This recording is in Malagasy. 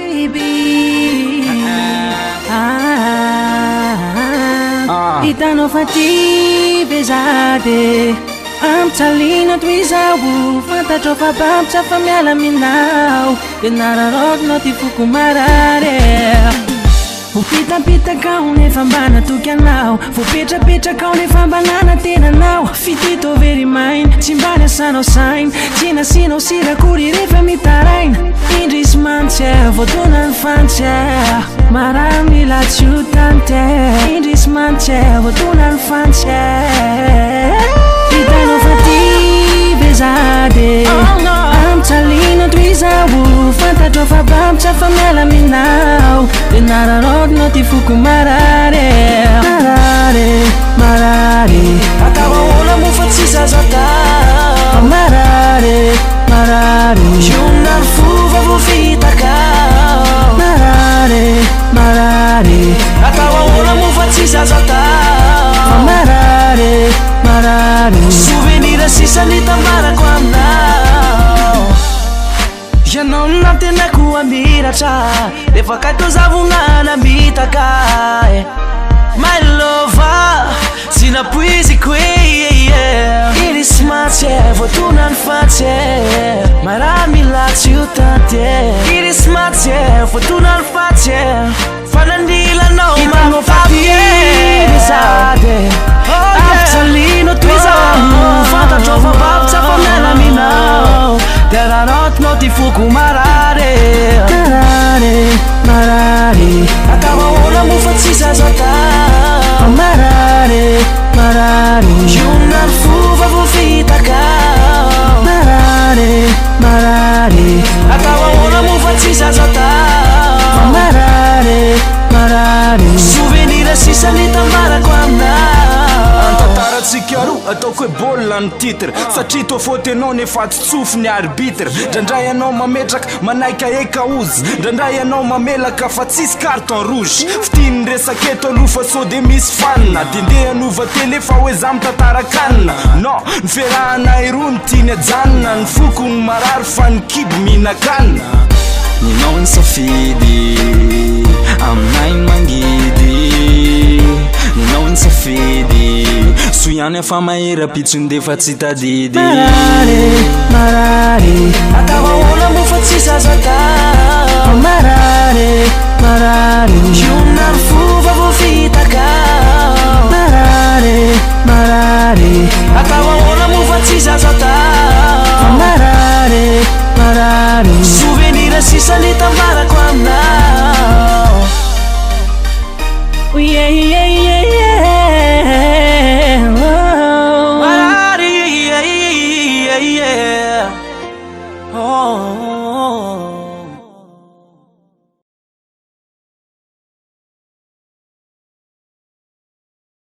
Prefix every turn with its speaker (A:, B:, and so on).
A: baby. Hitanao fa ty vezady am talina toy izao fantatrao fa bampitsa fa miala aminao dia nararotnao ty foko marary Vopitapitaka nefa mba natoky anao Vopetrapetrakao nefa mba nanatenanao Fitito very mine Tsy mba niasanao sainy Tsy nasinao sirakory rehefa mitaraina Indrisy mantsy voatona ny fantsy Marami latsio tante Indrisy mantsy voatona ny fantsy Hitanao fa ty vezady Amtalina toy izao fantatrao fa bampitsa fa miala aminao dia nararotnao ty foko marary Marary, marary Atao ahoana mo fa tsy zazatao Marary, marary Iona ny fova vo vitakao Marary, marary Atao ahoana mo fa tsy zazatao Marary, marary Souvenir sisany tambarako aminao Ianao natenako amiratra Rehefa kato zavonana mitaka My lover Sinapuiziko Iris matsy voatona ny fatsy Marami latsio tante Iris matsy voatona ny fatsy Fanandilanao mafapy Vezady Ampisalino toy izao Fantatrao fa bampitsa fa miala aminao Dia rarotnao ty foko marary Marary, marary Atao ahoana mo fa tsy zazatao Marary, marary Iona ny fova vo vitakao Marary, marary Atao ahoana mo fa tsy zazatao Marary, marary Souvenir sisany tambarako aminao
B: Antantaratsika roa ataoko hoe baolina ny titre Satria tô faute anao nefa tsy tsofy ny arbitre Ndraindray anao mametraka manaika eka ozy Ndraindray anao mamelaka fa tsisy carton rouge Fitiny resaketo aloha fa so de misy fanina Dende anova tele fa hoe za mitantarakanina No, ny ferahana iroa ny tiany ajanona Ny foko ny marary fa ny kibo mihinan-kanina
C: Ninao ny safidy aminay ny mangidy Ninao ny safidy So ihany afa mahera pitsony defa tsy tadidy
A: Marary, marary
C: Atao ahoana mo fa tsy zazatao
A: Marary, marary
C: Iona ny fova vo vitakao
A: Marary, marary
C: Atao ahoana mo fa tsy zazatao
A: Marary, marary